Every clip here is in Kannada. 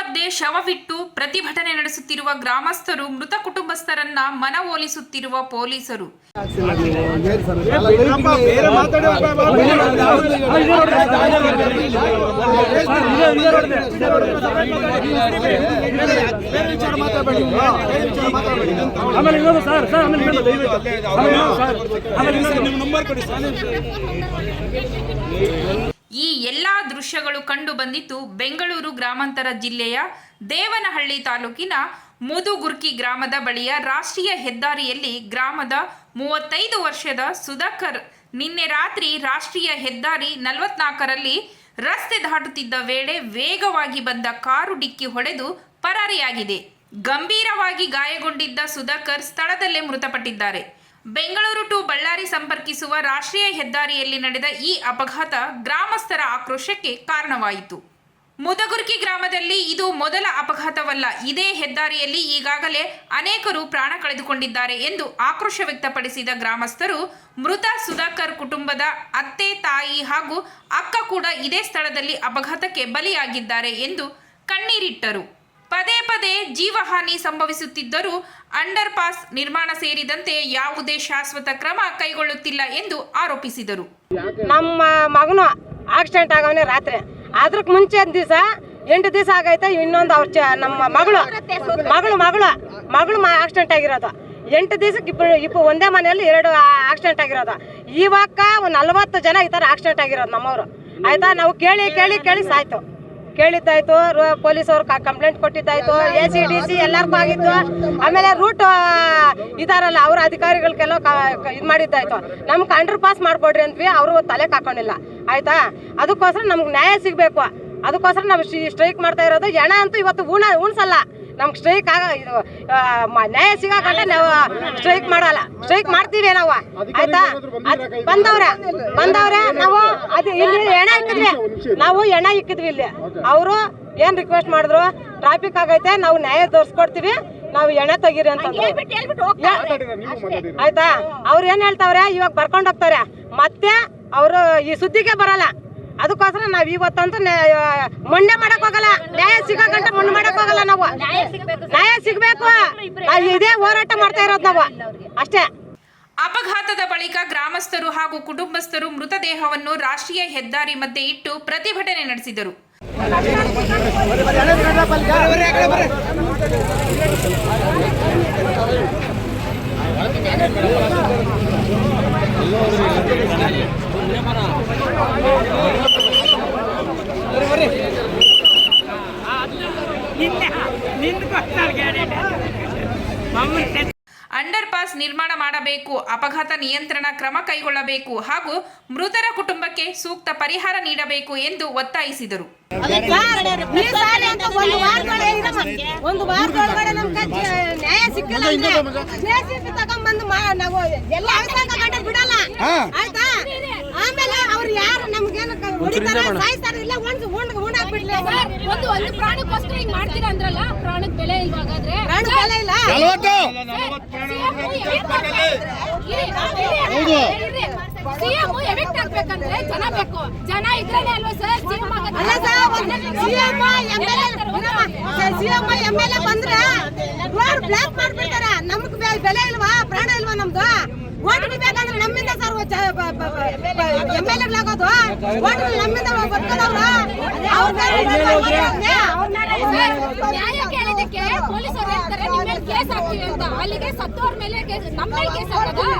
ಮಧ್ಯೆ ಶವವಿಟ್ಟು ಪ್ರತಿಭಟನೆ ನಡೆಸುತ್ತಿರುವ ಗ್ರಾಮಸ್ಥರು, ಮೃತ ಕುಟುಂಬಸ್ಥರನ್ನ ಮನವೊಲಿಸುತ್ತಿರುವ ಪೊಲೀಸರು. ಈ ಎಲ್ಲಾ ದೃಶ್ಯಗಳು ಕಂಡು ಬಂದಿತ್ತು ಬೆಂಗಳೂರು ಗ್ರಾಮಾಂತರ ಜಿಲ್ಲೆಯ ದೇವನಹಳ್ಳಿ ತಾಲೂಕಿನ ಮುದುಗುರ್ಕಿ ಗ್ರಾಮದ ಬಳಿಯ ರಾಷ್ಟ್ರೀಯ ಹೆದ್ದಾರಿಯಲ್ಲಿ. ಗ್ರಾಮದ 35 ವರ್ಷದ ಸುಧಾಕರ್ ನಿನ್ನೆ ರಾತ್ರಿ ರಾಷ್ಟ್ರೀಯ ಹೆದ್ದಾರಿ 44ರಲ್ಲಿ ರಸ್ತೆ ದಾಟುತ್ತಿದ್ದ ವೇಳೆ ವೇಗವಾಗಿ ಬಂದ ಕಾರು ಡಿಕ್ಕಿ ಹೊಡೆದು ಪರಾರಿಯಾಗಿದೆ. ಗಂಭೀರವಾಗಿ ಗಾಯಗೊಂಡಿದ್ದ ಸುಧಾಕರ್ ಸ್ಥಳದಲ್ಲೇ ಮೃತಪಟ್ಟಿದ್ದಾರೆ. ಬೆಂಗಳೂರು ಟು ಬಳ್ಳಾರಿ ಸಂಪರ್ಕಿಸುವ ರಾಷ್ಟ್ರೀಯ ಹೆದ್ದಾರಿಯಲ್ಲಿ ನಡೆದ ಈ ಅಪಘಾತ ಗ್ರಾಮಸ್ಥರ ಆಕ್ರೋಶಕ್ಕೆ ಕಾರಣವಾಯಿತು. ಮುದಗುರ್ಕಿ ಗ್ರಾಮದಲ್ಲಿ ಇದು ಮೊದಲ ಅಪಘಾತವಲ್ಲ. ಇದೇ ಹೆದ್ದಾರಿಯಲ್ಲಿ ಈಗಾಗಲೇ ಅನೇಕರು ಪ್ರಾಣ ಕಳೆದುಕೊಂಡಿದ್ದಾರೆ ಎಂದು ಆಕ್ರೋಶ ವ್ಯಕ್ತಪಡಿಸಿದ ಗ್ರಾಮಸ್ಥರು, ಮೃತ ಸುಧಾಕರ್ ಕುಟುಂಬದ ಅತ್ತೆ, ತಾಯಿ ಹಾಗೂ ಅಕ್ಕ ಕೂಡ ಇದೇ ಸ್ಥಳದಲ್ಲಿ ಅಪಘಾತಕ್ಕೆ ಬಲಿಯಾಗಿದ್ದಾರೆ ಎಂದು ಕಣ್ಣೀರಿಟ್ಟರು. ಪದೇ ಪದೇ ಜೀವಹಾನಿ ಸಂಭವಿಸುತ್ತಿದ್ದರೂ ಅಂಡರ್ ಪಾಸ್ ನಿರ್ಮಾಣ ಸೇರಿದಂತೆ ಯಾವುದೇ ಶಾಶ್ವತ ಕ್ರಮ ಕೈಗೊಳ್ಳುತ್ತಿಲ್ಲ ಎಂದು ಆರೋಪಿಸಿದರು. ನಮ್ಮ ಮಗನು ಆಕ್ಸಿಡೆಂಟ್ ಆಗವನೇ ರಾತ್ರಿ, ಅದಕ್ಕೆ ಮುಂಚೆ ದಿವಸ 8 ದಿವಸ ಆಗೈತೆ. ಇನ್ನೊಂದು ನಮ್ಮ ಮಗಳು ಆಕ್ಸಿಡೆಂಟ್ ಆಗಿರೋದು. 8 ದಿವಸಕ್ಕೆ ಇಬ್ಬರು ಒಂದೇ ಮನೆಯಲ್ಲಿ 2 ಆಕ್ಸಿಡೆಂಟ್ ಆಗಿರೋದು. ಇವಾಗ 40 ಜನ ಈ ಥರ ಆಕ್ಸಿಡೆಂಟ್ ಆಗಿರೋದು ನಮ್ಮವರು. ಆಯ್ತಾ, ನಾವು ಕೇಳಿ ಸಾಯ್ತು. ಕೇಳಿದ್ದಾಯ್ತು, ಪೊಲೀಸವ್ರು ಕಂಪ್ಲೇಂಟ್ ಕೊಟ್ಟಿದ್ದಾಯ್ತು, ACDC ಎಲ್ಲರಿಗೂ ಆಗಿತ್ತು. ಆಮೇಲೆ ರೂಟ್ ಇದಾರಲ್ಲ ಅವ್ರ ಅಧಿಕಾರಿಗಳಿಗೆಲ್ಲ ಇದು ಮಾಡಿದ್ದಾಯ್ತು. ನಮ್ಗೆ ಅಂಡರ್ ಪಾಸ್ ಮಾಡಿಕೊಡ್ರಿ ಅಂದ್ವಿ, ಅವರು ತಲೆ ಹಾಕೊಂಡಿಲ್ಲ. ಆಯ್ತಾ, ಅದಕ್ಕೋಸ್ಕರ ನಮ್ಗೆ ನ್ಯಾಯ ಸಿಗಬೇಕು. ಅದಕ್ಕೋಸ್ಕರ ನಾವು ಸ್ಟ್ರೈಕ್ ಮಾಡ್ತಾ ಇರೋದು. ಹೆಣ ಅಂತೂ ಇವತ್ತು ಉಣ್ಸಲ್ಲ. ನಮ್ಗೆ ಸ್ಟ್ರೈಕ್ ಇದು ನ್ಯಾಯ ಸಿಗಕಂటే ನಾವು ಸ್ಟ್ರೈಕ್ ಮಾಡಲ್ಲ, ಸ್ಟ್ರೈಕ್ ಮಾಡ್ತೀವಿ ನಾವು. ಆಯ್ತಾ, ಬಂದವ್ರೆ ನಾವು ಅದು ಇಲ್ಲಿ ಹೆಣ ಇಕ್ಕಿದ್ವಿ ಇಲ್ಲಿ. ಅವರು ಏನ್ ರಿಕ್ವೆಸ್ಟ್ ಮಾಡಿದ್ರು, ಟ್ರಾಫಿಕ್ ಆಗೈತೆ, ನಾವು ನ್ಯಾಯ ತೋರಿಸ್ಕೊಡ್ತೀವಿ, ನಾವು ಹೆಣ ತೆಗೀರಿ ಅಂತಂದ್ರು. ಆಯ್ತಾ, ಅವ್ರು ಏನ್ ಹೇಳ್ತಾವ್ರೆ, ಇವಾಗ ಬರ್ಕೊಂಡು ಹೋಗ್ತಾರೆ, ಮತ್ತೆ ಅವರು ಈ ಸುದ್ದಿಗೆ ಬರಲ್ಲ. ಅದಕ್ಕೋಸ್ಕರ ನಾವ್ ಇವತ್ತಂತೂ ಮೊನ್ನೆ ಮಾಡಕ್ ಹೋಗಲ್ಲ. ನ್ಯಾಯ ಸಿಗಕಂಟ ಮೊನ್ನೆ ಮಾಡಕ್ ಹೋಗಲ್ಲ. ನಾವು ನ್ಯಾಯ ಸಿಗ್ಬೇಕು, ಇದೇ ಹೋರಾಟ ಮಾಡ್ತಾ ಇರೋದು ನಾವು ಅಷ್ಟೇ. ಅಪಘಾತದ ಬಳಿಕ ಗ್ರಾಮಸ್ಥರು ಹಾಗೂ ಕುಟುಂಬಸ್ಥರು ಮೃತದೇಹವನ್ನು ರಾಷ್ಟ್ರೀಯ ಹೆದ್ದಾರಿ ಮಧ್ಯೆ ಇಟ್ಟು ಪ್ರತಿಭಟನೆ ನಡೆಸಿದರು. ಅಂಡರ್ ಪಾಸ್ ನಿರ್ಮಾಣ ಮಾಡಬೇಕು, ಅಪಘಾತ ನಿಯಂತ್ರಣ ಕ್ರಮ ಕೈಗೊಳ್ಳಬೇಕು ಹಾಗೂ ಮೃತರ ಕುಟುಂಬಕ್ಕೆ ಸೂಕ್ತ ಪರಿಹಾರ ನೀಡಬೇಕು ಎಂದು ಒತ್ತಾಯಿಸಿದರು. ಒಂದು ವಾರದೊಳಗಡೆ ನಮ್ಗೆ ನ್ಯಾಯ ಸಿಕ್ಕಿಲ್ಲ ತಗೊಂಡ್ಬಂದು ನಾವು ಎಲ್ಲ ಬಿಡಲ್ಲ. ಆಯ್ತಾ, ಆಮೇಲೆ ಅವ್ರು ಯಾರು ನಮ್ಗೇನು ಸಾಯಿಸ್ತಾರೆ ಇಲ್ಲ ಉಣ್ಣಾಕ್ಬಿಡ್ಲಿ. ಒಂದು ಪ್ರಾಣಕ್ಕೋಸ್ಕರ ಹಿಂಗ್ ಮಾಡ್ತೀರಾ ಅಂದ್ರಲ್ಲ, ಪ್ರಾಣಕ್ಕೆ ಬೆಲೆ ಇಲ್ವಾ? ಹಾಗಾದ್ರೆ ಪ್ರಾಣ ಬೆಲೆ ಇಲ್ಲ. ಸಿಎಂ ಎವಿಕ್ಟ್ ಆಗ್ಬೇಕಂದ್ರೆ ಜನ ಬೇಕು. ಜನ ಇದ್ರೇನೆ ಅಲ್ವಾ ಸರ್ ಸಿಎಂ ಆಗೋದು? ಅಲ್ಲ ಸರ್, ಸಿಎಂ MLA ಬಂದ್ರೆ ರೋಡ್ ಬ್ಲಾಕ್ ಮಾಡ್ಬಿಡ್ತಾರೆ. ನಮ್ಗ್ ಬೆಲೆ ಇಲ್ವಾ? ಪ್ರಾಣ ಇಲ್ವಾ ನಮ್ದು? ಓಟ್ ಬೇಕಾದ್ರೆ ನಮ್ಮಿಂದ ಸರ್ MLAಗಳಾಗೋದು. ಓಟ್ ನಮ್ಮಿಂದ ಬರ್ತಾರವ್ರ. ನ್ಯಾಯ ಕೇಳಿದಕ್ಕೆ ಪೊಲೀಸರು ಹೇಳ್ತಾರೆ ನಿಮ್ಮ ಮೇಲೆ ಕೇಸ್ ಹಾಕ್ತೀವಿ ಅಂತ. ಅಲ್ಲಿಗೆ ಸತ್ತೋರ್ ಮೇಲೆ ನಮ್ಮ ಮೇಲೆ ಕೇಸ್ ಹಾಕೋದ?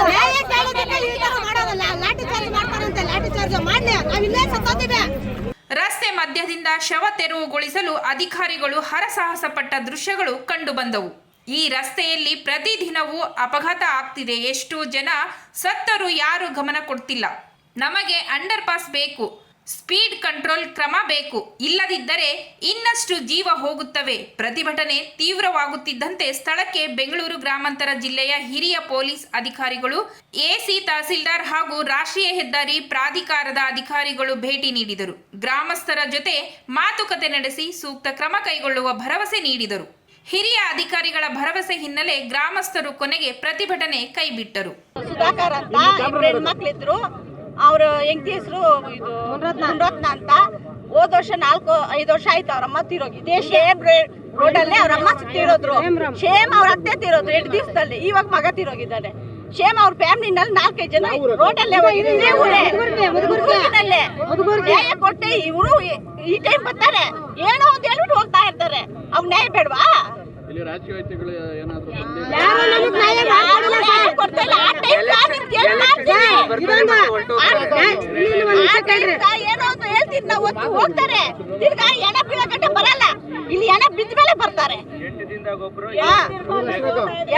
ನ್ಯಾಯ ಕೇಳಿದಕ್ಕೆ ಈ ತರ ಮಾಡೋದಲ್ಲ. ಲಾಠಿ ಚಾರ್ಜ್ ಮಾಡ್ತಾರಂತೆ. ಲಾಠಿ ಚಾರ್ಜ್ ಮಾಡ್ಲಿ, ನಾವಿಲ್ಲೇ ಸತ್ತೋತೀವಿ. ರಸ್ತೆ ಮಧ್ಯದಿಂದ ಶವ ತೆರವುಗೊಳಿಸಲು ಅಧಿಕಾರಿಗಳು ಹರಸಾಹಸ ಪಟ್ಟ ದೃಶ್ಯಗಳು ಕಂಡುಬಂದವು. ಈ ರಸ್ತೆಯಲ್ಲಿ ಪ್ರತಿದಿನವೂ ಅಪಘಾತ ಆಗ್ತಿದೆ. ಎಷ್ಟು ಜನ ಸತ್ತರೂ ಯಾರು ಗಮನ ಕೊಡ್ತಿಲ್ಲ. ನಮಗೆ ಅಂಡರ್ ಪಾಸ್ ಬೇಕು, ಸ್ಪೀಡ್ ಕಂಟ್ರೋಲ್ ಕ್ರಮ ಬೇಕು, ಇಲ್ಲದಿದ್ದರೆ ಇನ್ನಷ್ಟು ಜೀವ ಹೋಗುತ್ತವೆ. ಪ್ರತಿಭಟನೆ ತೀವ್ರವಾಗುತ್ತಿದ್ದಂತೆ ಸ್ಥಳಕ್ಕೆ ಬೆಂಗಳೂರು ಗ್ರಾಮಾಂತರ ಜಿಲ್ಲೆಯ ಹಿರಿಯ ಪೊಲೀಸ್ ಅಧಿಕಾರಿಗಳು, AC ತಹಸೀಲ್ದಾರ್ ಹಾಗೂ ರಾಷ್ಟ್ರೀಯ ಹೆದ್ದಾರಿ ಪ್ರಾಧಿಕಾರದ ಅಧಿಕಾರಿಗಳು ಭೇಟಿ ನೀಡಿದರು. ಗ್ರಾಮಸ್ಥರ ಜೊತೆ ಮಾತುಕತೆ ನಡೆಸಿ ಸೂಕ್ತ ಕ್ರಮ ಕೈಗೊಳ್ಳುವ ಭರವಸೆ ನೀಡಿದರು. ಹಿರಿಯ ಅಧಿಕಾರಿಗಳ ಭರವಸೆ ಹಿನ್ನೆಲೆ ಗ್ರಾಮಸ್ಥರು ಕೊನೆಗೆ ಪ್ರತಿಭಟನೆ ಕೈಬಿಟ್ಟರು. ಸುಧಾಕರ್ ಅಂತ 2 ಹೆಣ್ಮಕ್ಳಿದ್ರು. ಅವ್ರ ಹೆಂಡತಿ ಹೆಸರು ಮುನ್ರತ್ನ ಅಂತ. ಹೋದ ವರ್ಷ 4-5 ವರ್ಷ ಆಯ್ತು ಅವ್ರ ಅಮ್ಮ ತೀರೋಗಿ. ಇದೇ ಶೇಮ್ ರೋಡಲ್ಲೇ ಅವ್ರ ಅಮ್ಮ ತೀರೋದ್ರು. ಶೇಮ್ ಅವ್ರ ಅತ್ತೆ ತೀರೋದ್ರು 2 ದಿವಸದಲ್ಲಿ. ಇವಾಗ ಮಗ ತೀರೋಗಿದ್ದಾನೆ. ಶೇಮ್ ಅವ್ರ ಫ್ಯಾಮಿಲಿನಲ್ಲಿ 4-5 ಜನ ರೋಡಲ್ಲೇ ನ್ಯಾಯ ಕೊಟ್ಟೆ ಇವರು ಈ ಟೈಮ್ ಬರ್ತಾರೆ, ಏನೋ ಅಂತ ಹೇಳ್ಬಿಟ್ಟು ಹೋಗ್ತಾ ಇರ್ತಾರೆ. ಅವ್ರು ನ್ಯಾಯ ಬೇಡವಾ? ಇಲ್ಲಿ ರಾಜಕೀಯಗಳು ಏನಾದ್ರು ಏನೋ ಅಂತ ಹೇಳ್ತೀನಿ ನಾವು, ಹೋಗ್ತಾರೆ ತಿರ್ಗಾ ಎಣ ಬೀಳಗಟ್ಟೆ ಬರಲ್ಲ. ಇಲ್ಲಿ ಎಣ ಬಿದ್ದ ಮೇಲೆ ಬರ್ತಾರೆ,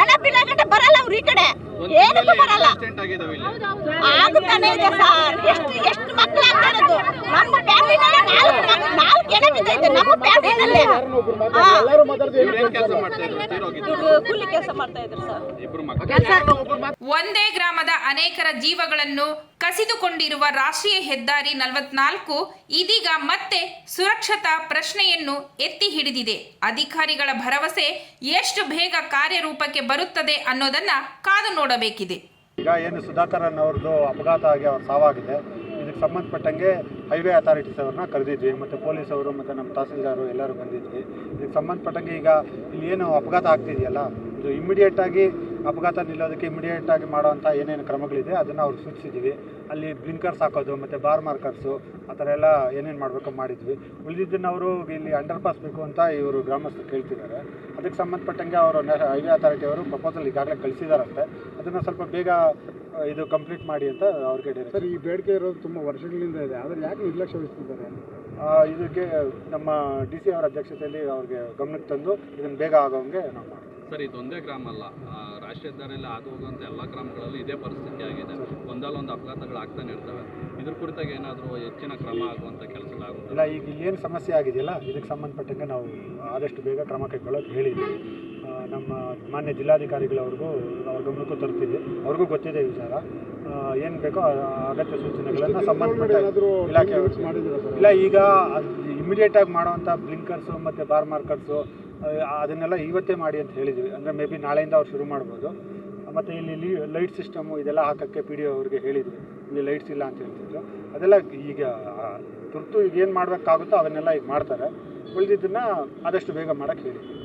ಎಣ ಬೀಳಗಟ್ಟೆ ಬರಲ್ಲ. ಅವ್ರು ಈ ಕಡೆ ಏನಕ್ಕೂ ಬರಲ್ಲ. ಆಗುತ್ತಾನೆ ಇದೆ ಸರ್. ಎಷ್ಟು ಮಕ್ಕಳು ಆಗ್ತಾ ಇರೋದು ನಮ್ಮ ಫ್ಯಾಮಿಲಿನಲ್ಲಿ 4 ಎಣ ಬಿದ್ದೈತೆ ನಮ್ಮ ಫ್ಯಾಮಿಲಿನಲ್ಲಿ. ಕೂಲಿ ಕೆಲಸ ಮಾಡ್ತಾ ಇದ್ರು ಸರ್. ಒಂದೇ ಗ್ರಾಮದ ಅನೇಕರ ಜೀವಗಳನ್ನು ಕಸಿದುಕೊಂಡಿರುವ ರಾಷ್ಟ್ರೀಯ ಹೆದ್ದಾರಿ 44 ಇದೀಗ ಮತ್ತೆ ಸುರಕ್ಷತಾ ಪ್ರಶ್ನೆಯನ್ನು ಎತ್ತಿ ಹಿಡಿದಿದೆ. ಅಧಿಕಾರಿಗಳ ಭರವಸೆ ಎಷ್ಟು ಬೇಗ ಕಾರ್ಯರೂಪಕ್ಕೆ ಬರುತ್ತದೆ ಅನ್ನೋದನ್ನ ಕಾದು ನೋಡಬೇಕಿದೆ. ಈಗ ಏನು ಸುಧಾಕರನ್ ಅವ್ರದ್ದು ಅಪಘಾತ ಆಗಿ ಅವ್ರ ಸಾವಾಗಿದೆ, ಇದಕ್ಕೆ ಸಂಬಂಧಪಟ್ಟಂಗೆ ಹೈವೇ ಅಥಾರಿಟೀಸ್ ಅವ್ರನ್ನ ಕರೆದಿದ್ವಿ, ಮತ್ತು ಪೊಲೀಸ್ ಅವರು ಮತ್ತು ನಮ್ಮ ತಹಸೀಲ್ದಾರು ಎಲ್ಲರೂ ಬಂದಿದ್ವಿ. ಇದಕ್ಕೆ ಸಂಬಂಧಪಟ್ಟಂಗೆ ಈಗ ಇಲ್ಲಿ ಏನು ಅಪಘಾತ ಆಗ್ತಿದೆಯಲ್ಲ, ಇದು ಇಮಿಡಿಯೇಟಾಗಿ ಅಪಘಾತ ನಿಲ್ಲೋದಕ್ಕೆ ಇಮಿಡಿಯೇಟಾಗಿ ಮಾಡೋವಂಥ ಏನೇನು ಕ್ರಮಗಳಿದೆ ಅದನ್ನು ಅವ್ರು ಸೂಚಿಸಿದ್ದೀವಿ. ಅಲ್ಲಿ ಬ್ಲಿಂಕರ್ಸ್ ಹಾಕೋದು ಮತ್ತು ಬಾರ್ ಮಾರ್ಕರ್ಸು ಆ ಥರ ಎಲ್ಲ ಏನೇನು ಮಾಡಬೇಕು ಮಾಡಿದ್ವಿ. ಉಳಿದಿದ್ದನ್ನು ಅವರು ಇಲ್ಲಿ ಅಂಡರ್ ಪಾಸ್ ಬೇಕು ಅಂತ ಇವರು ಗ್ರಾಮಸ್ಥರು ಕೇಳ್ತಿದ್ದಾರೆ. ಅದಕ್ಕೆ ಸಂಬಂಧಪಟ್ಟಂಗೆ ಅವರು ಹೈವೇ ಅಥಾರಿಟಿ ಅವರು ಪ್ರಪೋಸಲ್ ಈಗಾಗಲೇ ಕಳಿಸಿದಾರಂತೆ. ಅದನ್ನು ಸ್ವಲ್ಪ ಬೇಗ ಇದು ಕಂಪ್ಲೀಟ್ ಮಾಡಿ ಅಂತ ಅವ್ರಿಗೆ ಡೈರೆಕ್ಟ್. ಸರ್, ಈ ಬೇಡಿಕೆ ಇರೋದು ತುಂಬ ವರ್ಷಗಳಿಂದ ಇದೆ, ಆದರೆ ಯಾಕೆ ನಿರ್ಲಕ್ಷ್ಯ ವಹಿಸ್ತಿದ್ದಾರೆ? ಇದಕ್ಕೆ ನಮ್ಮ DC ಅವರ ಅಧ್ಯಕ್ಷತೆಯಲ್ಲಿ ಅವ್ರಿಗೆ ಗಮನಕ್ಕೆ ತಂದು ಇದನ್ನು ಬೇಗ ಆಗೋಂಗೆ ನಾವು ಮಾಡ್ತೀವಿ. ಸರ್, ಇದೊಂದೇ ಗ್ರಾಮ ಅಲ್ಲ, ರಾಷ್ಟ್ರೀಯ ಹೆದ್ದಾರಿಯಲ್ಲಿ ಆಗಿ ಹೋಗುವಂಥ ಎಲ್ಲ ಗ್ರಾಮಗಳಲ್ಲಿ ಇದೇ ಪರಿಸ್ಥಿತಿ ಆಗಿದೆ. ಒಂದಲ್ಲೊಂದು ಅಪಘಾತಗಳು ಆಗ್ತಾನೆ ಇರ್ತವೆ. ಇದ್ರ ಕುರಿತಾಗಿ ಏನಾದರೂ ಹೆಚ್ಚಿನ ಕ್ರಮ ಆಗುವಂಥ ಕೆಲಸಗಳಾಗುತ್ತೆ? ಇಲ್ಲ, ಈಗ ಇಲ್ಲೇನು ಸಮಸ್ಯೆ ಆಗಿದೆಯಲ್ಲ ಇದಕ್ಕೆ ಸಂಬಂಧಪಟ್ಟಂಗೆ ನಾವು ಆದಷ್ಟು ಬೇಗ ಕ್ರಮ ಕೈಗೊಳ್ಳೋಕೆ ಹೇಳಿದ್ದೀವಿ. ನಮ್ಮ ಮಾನ್ಯ ಜಿಲ್ಲಾಧಿಕಾರಿಗಳವ್ರಿಗೂ ಅವ್ರ ಗಮನಕ್ಕೂ ತರ್ತೀವಿ. ಅವ್ರಿಗೂ ಗೊತ್ತಿದೆ ಈ ವಿಚಾರ. ಏನು ಬೇಕೋ ಅಗತ್ಯ ಸೂಚನೆಗಳನ್ನು ಸಂಬಂಧಪಟ್ಟ ಇಲಾಖೆ ಇಲ್ಲ, ಈಗ ಇಮಿಡಿಯೇಟಾಗಿ ಮಾಡೋವಂಥ ಬ್ಲಿಂಕರ್ಸು ಮತ್ತು ಬಾರ್ ಮಾರ್ಕರ್ಸು ಅದನ್ನೆಲ್ಲ ಇವತ್ತೇ ಮಾಡಿ ಅಂತ ಹೇಳಿದ್ವಿ. ಅಂದರೆ ಮೇ ಬಿ ನಾಳೆಯಿಂದ ಅವ್ರು ಶುರು ಮಾಡ್ಬೋದು. ಮತ್ತು ಇಲ್ಲಿ ಲೈಟ್ ಸಿಸ್ಟಮು ಇದೆಲ್ಲ ಹಾಕೋಕ್ಕೆ PDO ಅವ್ರಿಗೆ ಹೇಳಿದ್ವಿ. ಇಲ್ಲಿ ಲೈಟ್ಸ್ ಇಲ್ಲ ಅಂತ ಹೇಳ್ತಿದ್ರು. ಅದೆಲ್ಲ ಈಗ ತುರ್ತು ಈಗ ಏನು ಮಾಡಬೇಕಾಗುತ್ತೋ ಅದನ್ನೆಲ್ಲ ಈಗ ಮಾಡ್ತಾರೆ. ಉಳಿದಿದ್ದನ್ನು ಆದಷ್ಟು ಬೇಗ ಮಾಡೋಕ್ಕೆ ಹೇಳಿದ್ವಿ.